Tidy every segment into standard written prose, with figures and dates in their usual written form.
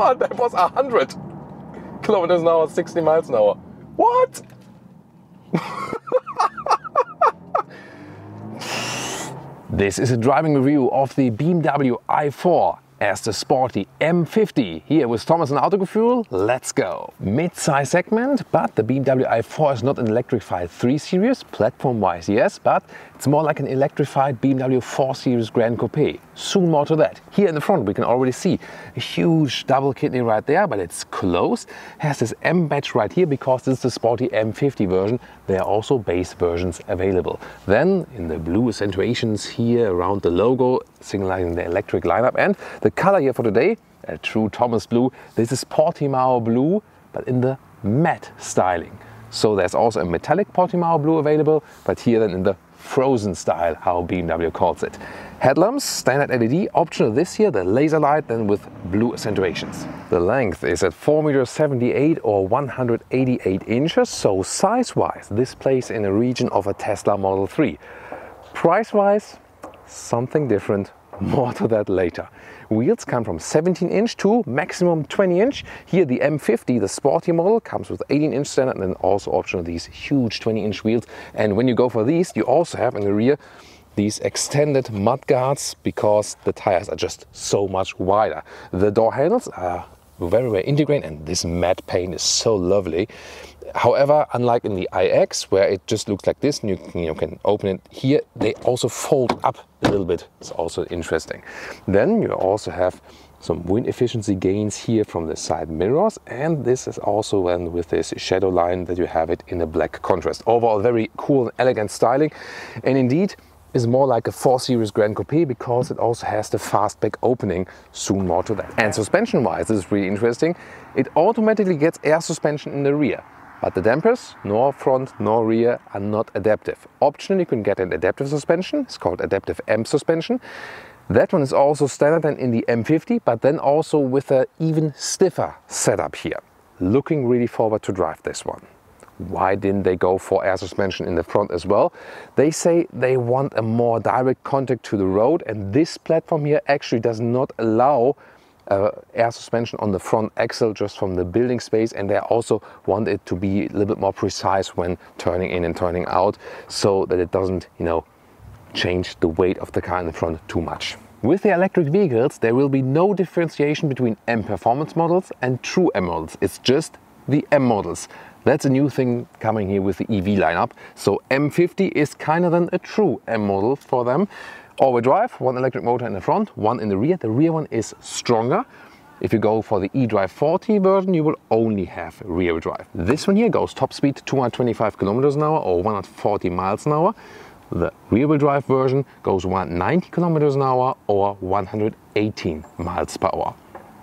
What? That was 100 kilometers an hour, 60 miles an hour. What? This is a driving review of the BMW i4 as the sporty M50. Here with Thomas and Autogefuehl, let's go. Mid-size segment, but the BMW i4 is not an electrified 3 Series, platform-wise yes, but it's more like an electrified BMW 4 Series Grand Coupe. Soon more to that. Here in the front we can already see a huge double kidney right there, but it's closed. Has this M badge right here because this is the sporty M50 version. There are also base versions available. Then in the blue accentuations here around the logo, signalizing the electric lineup, and the color here for today, a true Thomas blue. This is Portimao blue, but in the matte styling. So there's also a metallic Portimao blue available, but here then in the frozen style, how BMW calls it. Headlamps, standard LED, optional this year, the laser light, then with blue accentuations. The length is at 4,78 meters or 188 inches, so size-wise, this plays in a region of a Tesla Model 3. Price-wise, something different, more to that later. Wheels come from 17-inch to maximum 20-inch. Here the M50, the sporty model, comes with 18-inch standard and then also optional these huge 20-inch wheels. And when you go for these, you also have in the rear these extended mud guards because the tires are just so much wider. The door handles are very, very integrated and this matte paint is so lovely. However, unlike in the iX, where it just looks like this, and you can open it here, they also fold up a little bit. It's also interesting. Then you also have some wind efficiency gains here from the side mirrors, and this is also with this shadow line that you have it in a black contrast. Overall, very cool and elegant styling, and indeed is more like a 4 Series Grand Coupe because it also has the fastback opening, soon more to that. And suspension-wise, this is really interesting. It automatically gets air suspension in the rear. But the dampers, nor front nor rear, are not adaptive. Optionally, you can get an adaptive suspension. It's called adaptive M suspension. That one is also standard in the M50, but then also with an even stiffer setup here. Looking really forward to drive this one. Why didn't they go for air suspension in the front as well? They say they want a more direct contact to the road, and this platform here actually does not allow air suspension on the front axle just from the building space, and they also want it to be a little bit more precise when turning in and turning out so that it doesn't, change the weight of the car in the front too much. With the electric vehicles, there will be no differentiation between M performance models and true M models. It's just the M models. That's a new thing coming here with the EV lineup. So M50 is kind of then a true M model for them. All-wheel drive, one electric motor in the front, one in the rear. The rear one is stronger. If you go for the eDrive 40 version, you will only have rear drive. This one here goes top speed 225 kilometers an hour or 140 miles an hour. The rear-wheel drive version goes 190 kilometers an hour or 118 miles per hour.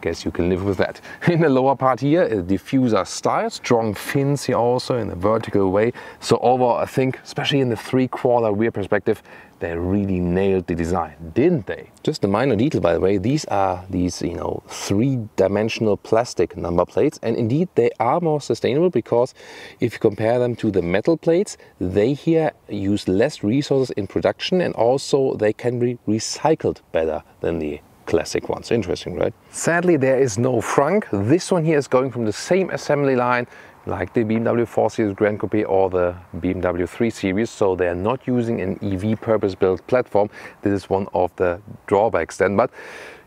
Guess you can live with that. In the lower part here, a diffuser style, strong fins here also in a vertical way. So overall, I think, especially in the 3/4 rear perspective, they really nailed the design, didn't they? Just a minor detail, by the way, these are these, 3-dimensional plastic number plates, and indeed they are more sustainable because if you compare them to the metal plates, they here use less resources in production, and also they can be recycled better than the classic ones. Interesting, right? Sadly, there is no Frunk. This one here is going from the same assembly line like the BMW 4 Series Grand Coupe or the BMW 3 Series, so they're not using an EV purpose-built platform. This is one of the drawbacks then. But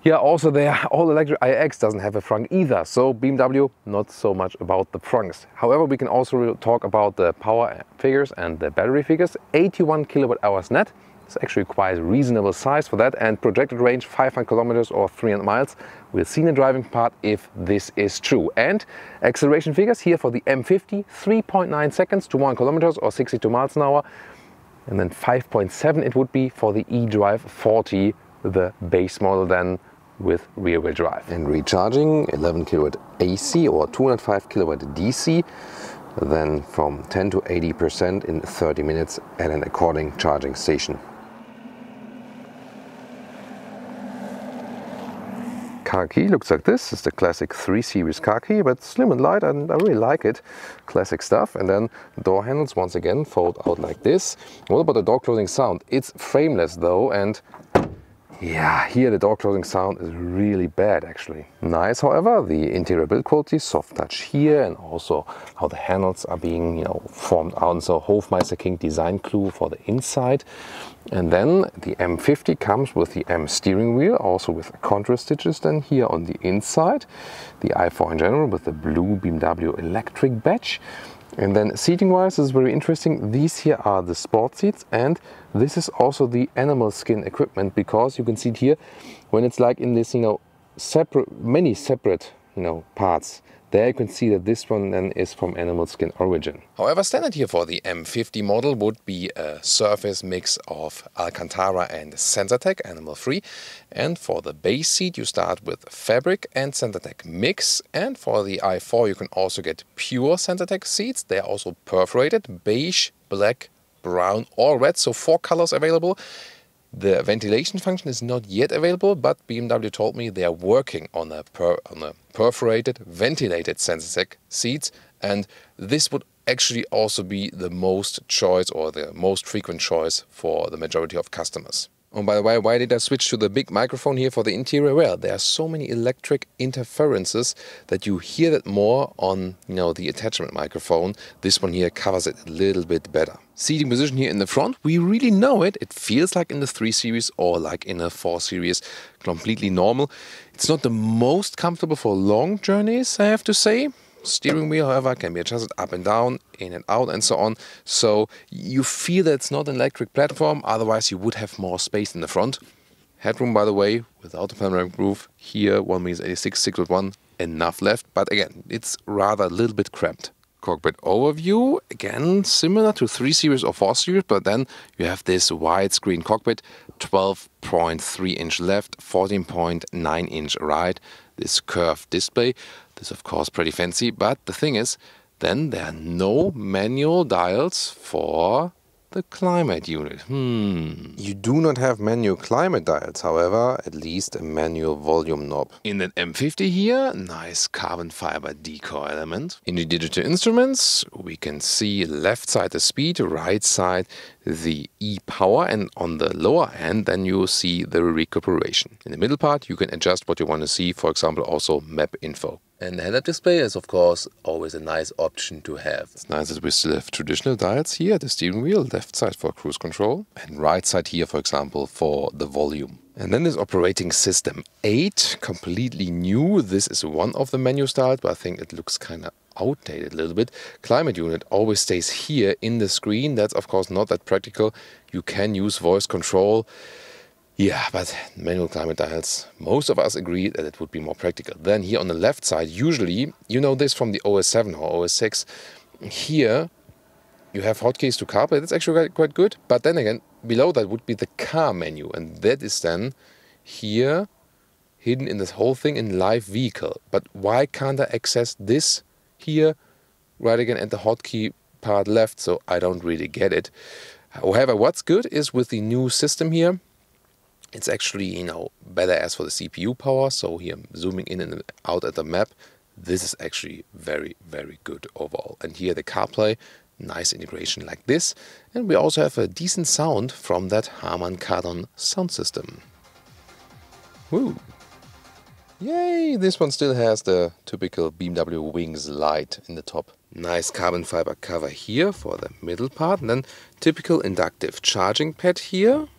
yeah, also their all-electric iX doesn't have a Frunk either, so BMW not so much about the Frunks. However, we can also talk about the power figures and the battery figures. 81 kilowatt hours net. It's actually quite a reasonable size for that, and projected range 500 kilometers or 300 miles. We'll see in the driving part if this is true. And acceleration figures here for the M50, 3.9 seconds to 1 kilometers or 62 miles an hour. And then 5.7 it would be for the eDrive 40, the base model then with rear-wheel drive. And recharging, 11 kilowatt AC or 205 kilowatt DC. Then from 10 to 80% in 30 minutes at an according charging station. Car key looks like this. It's the classic 3 Series car key, but slim and light, and I really like it. Classic stuff. And then door handles once again fold out like this. What about the door closing sound? It's frameless though, and Yeah, here the door closing sound is really bad actually. Nice, however, the interior build quality, soft touch here, and also how the handles are being, you know, formed out. So Hofmeister King design clue for the inside. And then the M50 comes with the M steering wheel, also with contrast stitches then here on the inside. The i4 in general with the blue BMW electric badge. And then seating wise is very interesting. These here are the sport seats, and this is also the animal skin equipment, because you can see it here when it's like in this, you know, many separate, you know, parts. There you can see that this one then is from animal skin origin. However, standard here for the M50 model would be a surface mix of Alcantara and Sensatec, animal free. And for the base seat you start with fabric and Sensatec mix. And for the i4 you can also get pure Sensatec seats. They are also perforated, beige, black, brown or red, so 4 colors available. The ventilation function is not yet available, but BMW told me they are working on a perforated, ventilated Sensatec seats, and this would actually also be the most choice or the most frequent choice for the majority of customers. Oh, by the way, why did I switch to the big microphone here for the interior? Well, there are so many electric interferences that you hear that more on, you know, the attachment microphone. This one here covers it a little bit better. Seating position here in the front, we really know it. It feels like in the 3 Series or like in a 4 Series, completely normal. It's not the most comfortable for long journeys, I have to say. Steering wheel, however, can be adjusted up and down, in and out, and so on. So you feel that it's not an electric platform, otherwise you would have more space in the front. Headroom, by the way, without the panoramic roof, here 1m86, 6'1", enough left, but again, it's rather a little bit cramped. Cockpit overview, again, similar to 3 Series or 4 Series, but then you have this widescreen cockpit, 12.3 inch left, 14.9 inch right, this curved display. This of course pretty fancy, but the thing is, then there are no manual dials for the climate unit. You do not have manual climate dials, however, at least a manual volume knob. In the M50 here, nice carbon fiber decor element. In the digital instruments, we can see left side the speed, right side the e-power, and on the lower hand then you see the recuperation. In the middle part you can adjust what you want to see, for example also map info. And the head-up display is of course always a nice option to have. It's nice that we still have traditional dials here at the steering wheel, left side for cruise control and right side here for example for the volume. And then this operating system 8, completely new. This is one of the menu styles, but I think it looks kind of outdated a little bit. Climate unit always stays here in the screen. That's of course not that practical. You can use voice control. Yeah, but manual climate dials, most of us agree that it would be more practical. Then here on the left side, usually, you know this from the OS7 or OS6, here you have hotkeys to CarPlay. That's actually quite good. But then again, below that would be the car menu. And that is then here, hidden in this whole thing in live vehicle. But why can't I access this here, right again at the hotkey part left? So I don't really get it. However, what's good is with the new system here, it's actually, you know, better as for the CPU power. So here, zooming in and out at the map, this is actually very, very good overall. And here the CarPlay, nice integration like this. And we also have a decent sound from that Harman Kardon sound system. Woo! Yay! This one still has the typical BMW wings light in the top. Nice carbon fiber cover here for the middle part. And then typical inductive charging pad here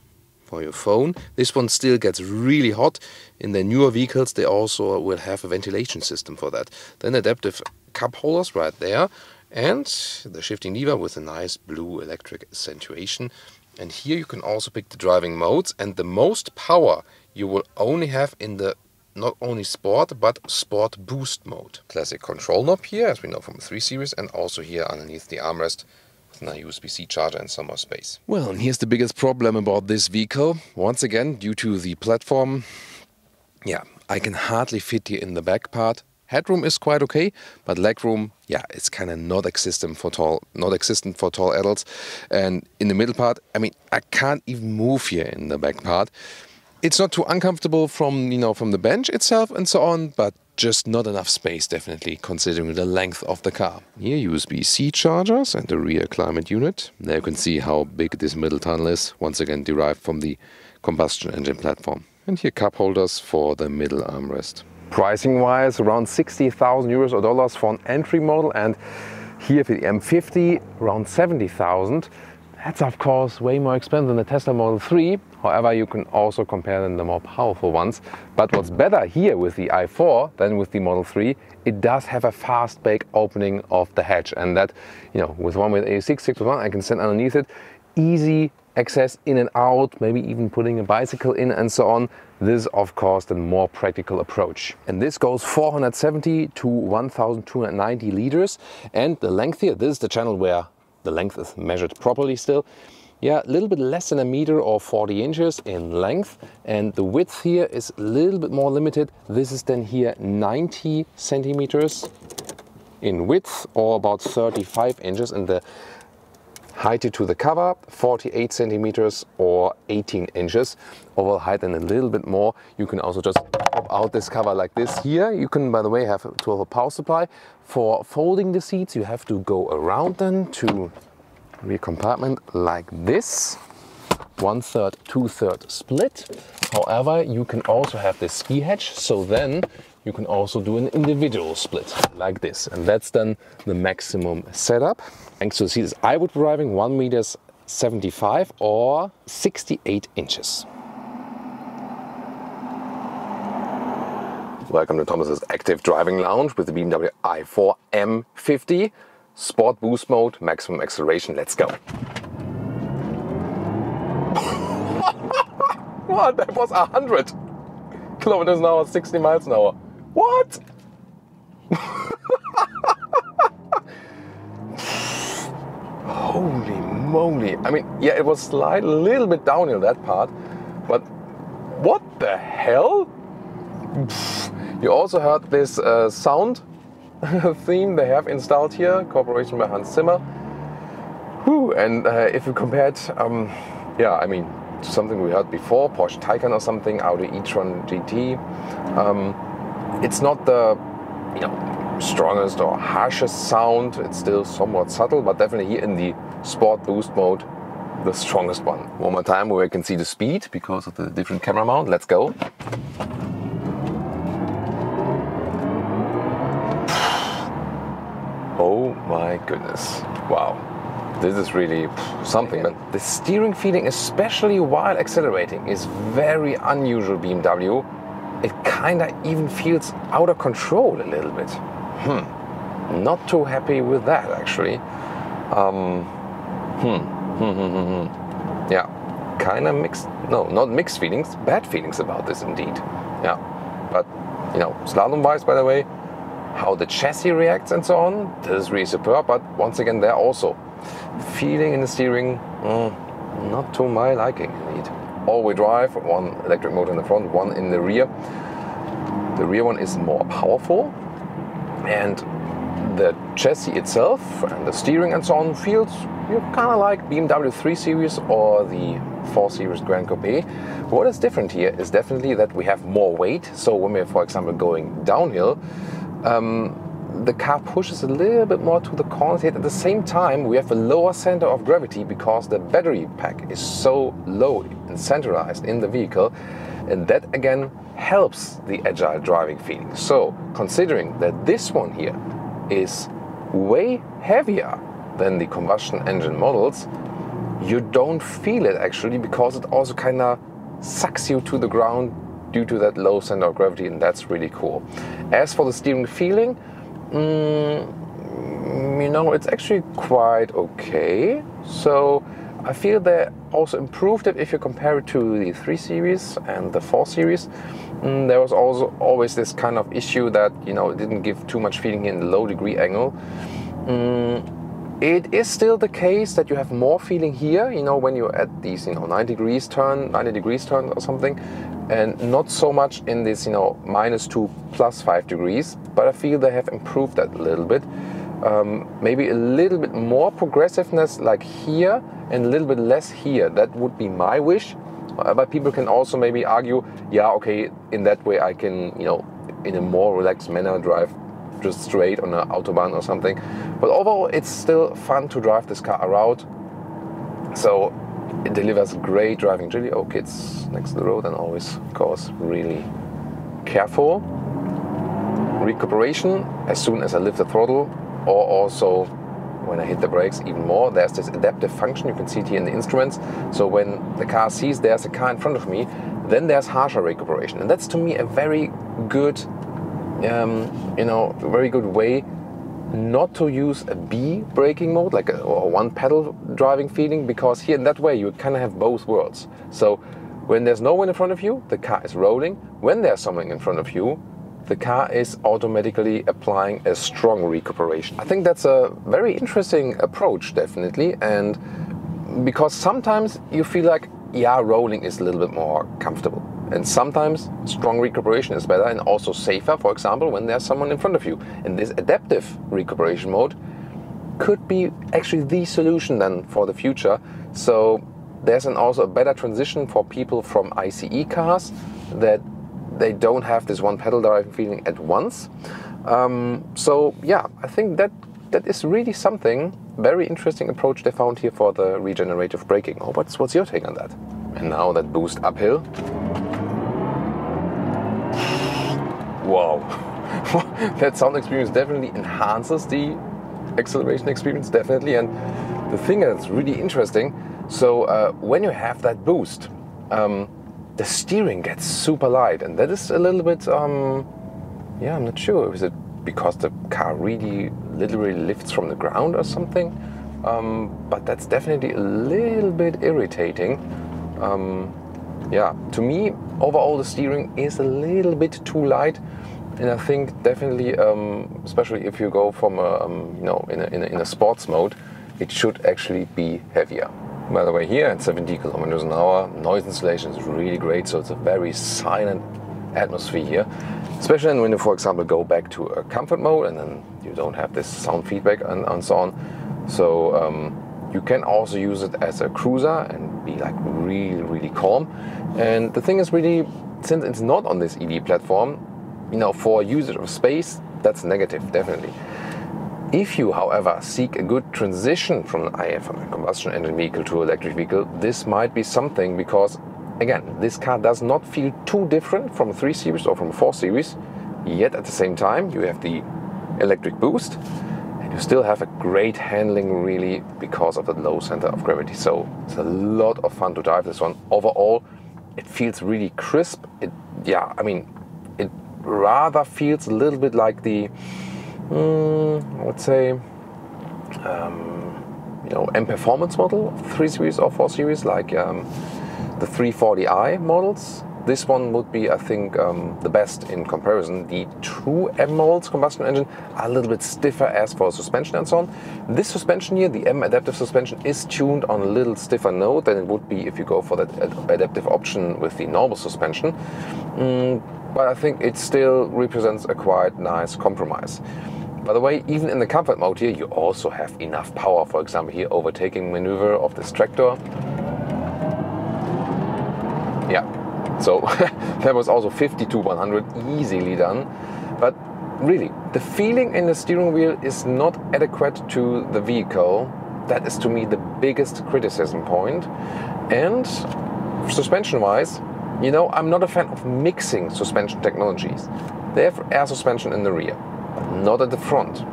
for your phone. This one still gets really hot. In the newer vehicles they also will have a ventilation system for that. Then adaptive cup holders right there, and the shifting lever with a nice blue electric accentuation. And here you can also pick the driving modes, and the most power you will only have in the not only sport but sport boost mode. Classic control knob here, as we know from the 3 Series, and also here underneath the armrest with a USB-C charger and some more space. Well, and here's the biggest problem about this vehicle. Once again, due to the platform, yeah, I can hardly fit here in the back part. Headroom is quite okay, but legroom, yeah, it's kind of not existent for tall adults. And in the middle part, I mean, I can't even move here in the back part. It's not too uncomfortable from, you know, from the bench itself and so on, but just not enough space, definitely, considering the length of the car. Here, USB-C chargers and the rear climate unit. There you can see how big this middle tunnel is, once again derived from the combustion engine platform. And here cup holders for the middle armrest. Pricing wise, around 60,000 euros or dollars for an entry model, and here for the M50 around 70,000. That's of course way more expensive than the Tesla Model 3. However, you can also compare them to the more powerful ones. But what's better here with the i4 than with the Model 3, it does have a fast bake opening of the hatch, and that, you know, with one with A6, 6 with one, I can stand underneath it. Easy access in and out, maybe even putting a bicycle in and so on. This is of course the more practical approach. And this goes 470 to 1290 liters. And the length here, this is the channel where the length is measured properly still. Yeah, a little bit less than a meter or 40 inches in length. And the width here is a little bit more limited. This is then here 90 centimeters in width, or about 35 inches. And the height to the cover, 48 centimeters or 18 inches. Overall height and a little bit more. You can also just pop out this cover like this here. You can, by the way, have a 12-volt power supply. For folding the seats, you have to go around them to rear compartment like this. 1/3, 2/3 split. However, you can also have this ski hatch, so then you can also do an individual split like this. And that's then the maximum setup. Thanks to the seats I would be driving, 1,75 m or 68 inches. Welcome to Thomas's Active Driving Lounge with the BMW i4 M50. Sport boost mode, maximum acceleration, let's go. What? That was 100 kilometers an hour, 60 miles an hour. What? Holy moly. I mean, yeah, it was slide a little bit downhill, that part, but what the hell? You also heard this sound theme they have installed here, cooperation by Hans Zimmer. Whew. And if you compare it, yeah, I mean, to something we heard before, Porsche Taycan or something, Audi e-tron GT, it's not the, you know, strongest or harshest sound. It's still somewhat subtle, but definitely here in the sport boost mode, the strongest one. One more time where we can see the speed because of the different camera mount. Let's go. Oh my goodness. Wow. This is really something. But the steering feeling, especially while accelerating, is very unusual BMW. It kinda even feels out of control a little bit. Not too happy with that actually. Yeah, kinda mixed, no, not mixed feelings, bad feelings about this indeed. Yeah, but you know, slalom wise, by the way, how the chassis reacts and so on, this is really superb, but once again, there also feeling in the steering, not to my liking indeed. All-wheel drive, one electric motor in the front, one in the rear. The rear one is more powerful, and the chassis itself and the steering and so on feels kind of like BMW 3 Series or the 4 Series Grand Coupe. What is different here is definitely that we have more weight. So when we're, for example, going downhill, the car pushes a little bit more to the corners, yet at the same time we have a lower center of gravity because the battery pack is so low and centralized in the vehicle, and that again helps the agile driving feeling. So considering that this one here is way heavier than the combustion engine models, you don't feel it actually, because it also kind of sucks you to the ground due to that low center of gravity, and that's really cool. As for the steering feeling, you know, it's actually quite okay. So I feel they also improved it if you compare it to the 3 Series and the 4 Series. There was also always this kind of issue that, you know, it didn't give too much feeling in the low degree angle. It is still the case that you have more feeling here, you know, when you're at these, you know, 90 degrees turn or something, and not so much in this, you know, -2 +5 degrees. But I feel they have improved that a little bit. Maybe a little bit more progressiveness like here and a little bit less here. That would be my wish. But people can also maybe argue, yeah, okay, in that way I can, you know, in a more relaxed manner drive just straight on an autobahn or something. But overall, it's still fun to drive this car around. So It delivers great driving agility. Oh, kids next to the road, and always, of course, really careful. Recuperation as soon as I lift the throttle, or also when I hit the brakes even more. There's this adaptive function, you can see it here in the instruments. So when the car sees there's a car in front of me, then there's harsher recuperation. And that's to me a very good, very good way not to use a B braking mode, like or one pedal driving feeling, because here in that way you kind of have both worlds. So when there's no one in front of you, the car is rolling. When there's someone in front of you, the car is automatically applying a strong recuperation. I think that's a very interesting approach, definitely, and because sometimes you feel like, yeah, rolling is a little bit more comfortable, and sometimes strong recuperation is better and also safer, for example, when there's someone in front of you. And this adaptive recuperation mode could be actually the solution then for the future. So there's also a better transition for people from ICE cars, that they don't have this one pedal driving feeling at once. So yeah, I think that is really something very interesting approach they found here for the regenerative braking. Oh, what's your take on that? And now that boost uphill. Wow, that sound experience definitely enhances the acceleration experience, definitely. And the thing that's really interesting, so when you have that boost, the steering gets super light, and that is a little bit, yeah, I'm not sure. Is it because the car really literally lifts from the ground or something? But that's definitely a little bit irritating. Yeah, to me, overall the steering is a little bit too light, and I think definitely, especially if you go from in a sports mode, it should actually be heavier. By the way, here at 70 kilometers an hour, noise insulation is really great, so it's a very silent atmosphere here. Especially when you, for example, go back to a comfort mode, and then you don't have this sound feedback and so on. So you can also use it as a cruiser and be like really, really calm. And the thing is really, since it's not on this EV platform, for usage of space, that's negative, definitely. If you, however, seek a good transition from a combustion engine vehicle to electric vehicle, this might be something, because, again, this car does not feel too different from a 3 Series or from a 4 Series, yet at the same time you have the electric boost, and you still have a great handling, really, because of the low center of gravity. So it's a lot of fun to drive this one. Overall, it feels really crisp. It rather feels a little bit like the I would say, M performance model, 3 Series or 4 Series, like the 340i models. This one would be, I think, the best in comparison. The true M models combustion engine are a little bit stiffer as for suspension and so on. This suspension here, the M adaptive suspension, is tuned on a little stiffer note than it would be if you go for that adaptive option with the normal suspension. But I think it still represents a quite nice compromise. By the way, even in the comfort mode here, you also have enough power. For example, here, overtaking maneuver of this tractor. Yeah, so that was also 50 to 100, easily done. But really, the feeling in the steering wheel is not adequate to the vehicle. That is, to me, the biggest criticism point. And suspension-wise, I'm not a fan of mixing suspension technologies. They have air suspension in the rear, but not at the front.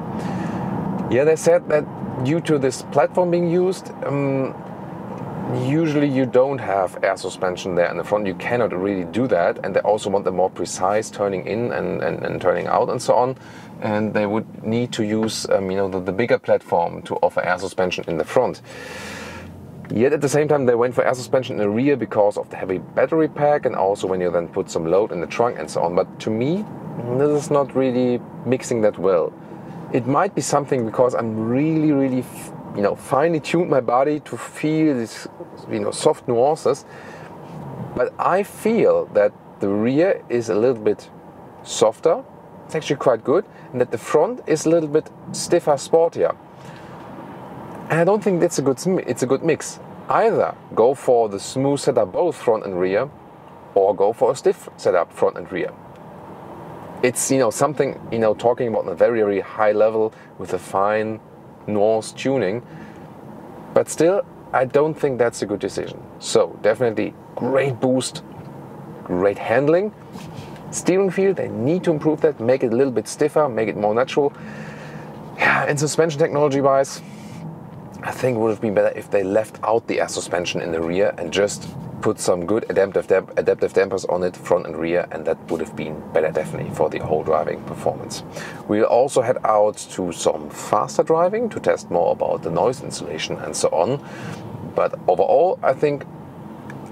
Yeah, they said that due to this platform being used, usually you don't have air suspension there in the front. You cannot really do that, and they also want a more precise turning in and turning out and so on. And they would need to use the bigger platform to offer air suspension in the front. Yet at the same time they went for air suspension in the rear because of the heavy battery pack, and also when you then put some load in the trunk and so on. But to me, this is not really mixing that well. It might be something because I'm really finely tuned my body to feel these soft nuances, but I feel that the rear is a little bit softer, it's actually quite good, and that the front is a little bit stiffer, sportier. And I don't think that's it's a good mix. Either go for the smooth setup both front and rear, or go for a stiff setup front and rear. It's something talking about on a very, very high level with a fine nuanced tuning. But still, I don't think that's a good decision. So definitely great boost, great handling. Steering feel, they need to improve that, make it a little bit stiffer, make it more natural. Yeah, and suspension technology wise, I think it would have been better if they left out the air suspension in the rear and just put some good adaptive dampers on it, front and rear, and that would have been better definitely for the whole driving performance. We'll also head out to some faster driving to test more about the noise insulation and so on. But overall, I think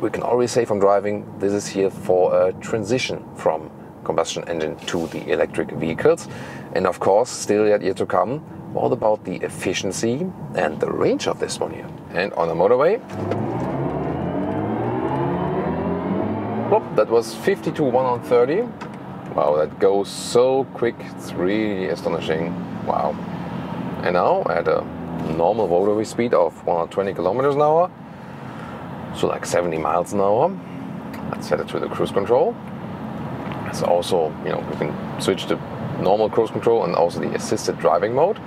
we can already say from driving, this is here for a transition from combustion engine to the electric vehicles. And of course, still yet to come, all about the efficiency and the range of this one here. And on the motorway, that was 52 1 on 30. Wow, that goes so quick, it's really astonishing. Wow. And now at a normal motorway speed of 120 kilometers an hour, so like 70 miles an hour. Let's set it to the cruise control. So also, you know, we can switch to normal cruise control and also the assisted driving mode.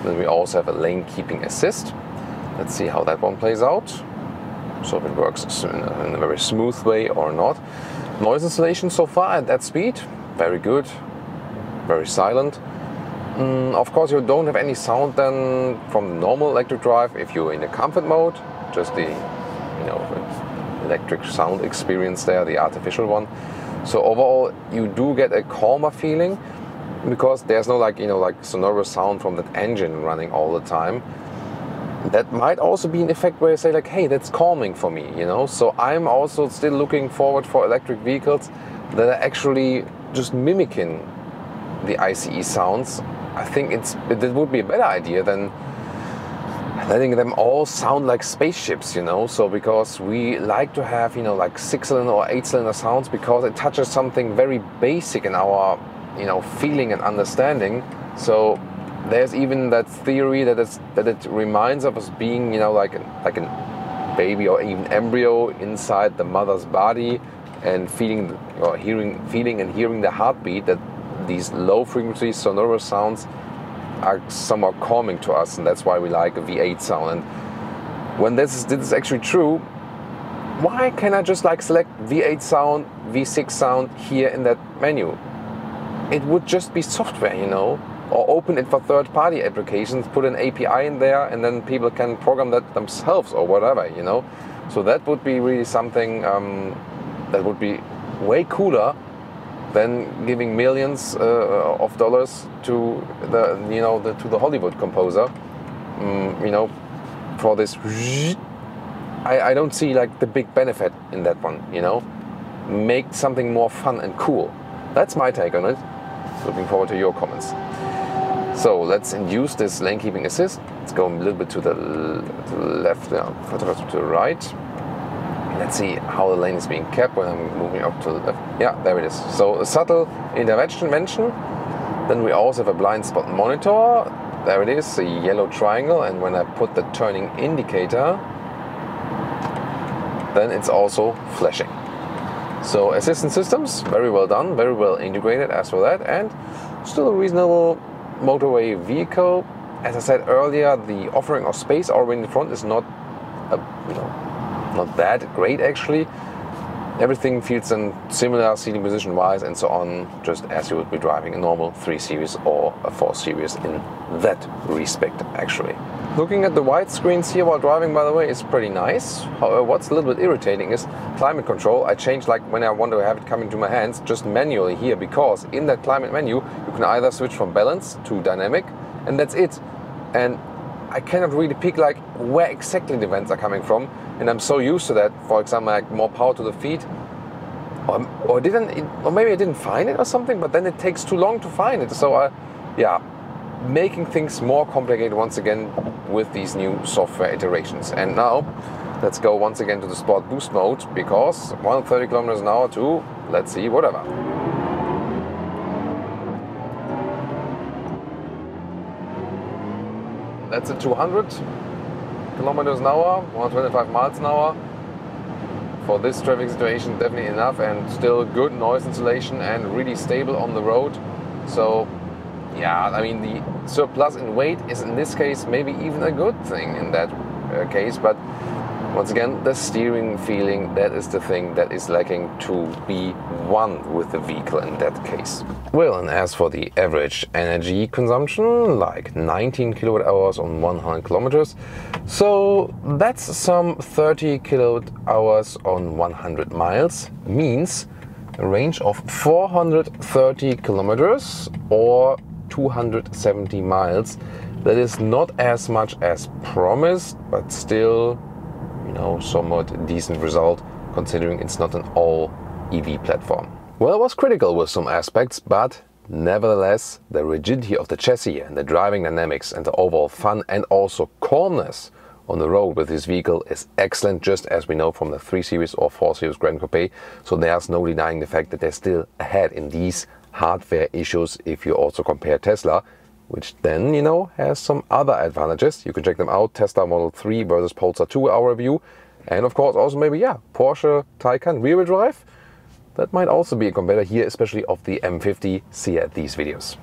Then we also have a lane keeping assist. Let's see how that one plays out. So if it works in a very smooth way or not. Noise insulation so far at that speed, very good, very silent. Of course, you don't have any sound then from the normal electric drive if you're in the comfort mode, just the electric sound experience there, the artificial one. So overall, you do get a calmer feeling because there's no like sonorous sound from that engine running all the time. That might also be an effect where you say like, hey, that's calming for me, you know. So I'm also still looking forward for electric vehicles that are actually just mimicking the ICE sounds. I think it would be a better idea than letting them all sound like spaceships, you know. So because we like to have, you know, like 6-cylinder or 8-cylinder sounds because it touches something very basic in our, you know, feeling and understanding. So there's even that theory that it reminds of us being, you know, like a baby or even embryo inside the mother's body and feeling or feeling and hearing the heartbeat, that these low frequency sonorous sounds are somewhat calming to us, and that's why we like a V8 sound. And when this is actually true, why can I just like select V8 sound, V6 sound here in that menu? It would just be software, you know. Or open it for third-party applications, put an API in there, and then people can program that themselves or whatever, you know. So that would be really something that would be way cooler than giving millions of dollars to the Hollywood composer, you know, for this. I don't see like the big benefit in that one, you know. Make something more fun and cool. That's my take on it. Looking forward to your comments. So let's induce this lane keeping assist. Let's go a little bit to the left, to the right. Let's see how the lane is being kept when I'm moving up to the left. Yeah, there it is. So a subtle intervention. Then we also have a blind spot monitor. There it is, a yellow triangle. And when I put the turning indicator, then it's also flashing. So assistance systems, very well done, very well integrated as for that, and still a reasonable motorway vehicle. As I said earlier, the offering of space already in front is not that great actually. Everything feels in similar seating position wise and so on, just as you would be driving a normal 3 Series or a 4 Series in that respect actually. Looking at the widescreens here while driving, by the way, is pretty nice. However, what's a little bit irritating is climate control. I changed, like when I want to have it coming to my hands, just manually here, because in that climate menu you can either switch from balance to dynamic, and that's it. And I cannot really pick like where exactly the vents are coming from, and I'm so used to that. For example, like more power to the feet, or maybe I didn't find it or something, but then it takes too long to find it. So yeah, making things more complicated once again with these new software iterations. And now let's go once again to the Sport Boost mode, because 130 kilometers an hour to, let's see, whatever. That's a 200 kilometers an hour, 125 miles an hour. For this traffic situation, definitely enough, and still good noise insulation and really stable on the road. So yeah, I mean, the surplus in weight is in this case maybe even a good thing in that case, but Once again, the steering feeling, that is the thing that is lacking to be one with the vehicle in that case. Well, and as for the average energy consumption, like 19 kilowatt hours on 100 kilometers, so that's some 30 kilowatt hours on 100 miles, means a range of 430 kilometers or 270 miles. That is not as much as promised, but still, you know, somewhat decent result considering it's not an all EV platform. Well, it was critical with some aspects, but nevertheless, the rigidity of the chassis and the driving dynamics and the overall fun and also calmness on the road with this vehicle is excellent, just as we know from the 3 Series or 4 Series Grand Coupe. So there's no denying the fact that they're still ahead in these hardware issues if you also compare Tesla, which then, you know, has some other advantages. You can check them out, Tesla Model 3 versus Polestar 2, our review. And of course also maybe, yeah, Porsche Taycan rear-wheel drive. That might also be a competitor here, especially of the M50. See you at these videos.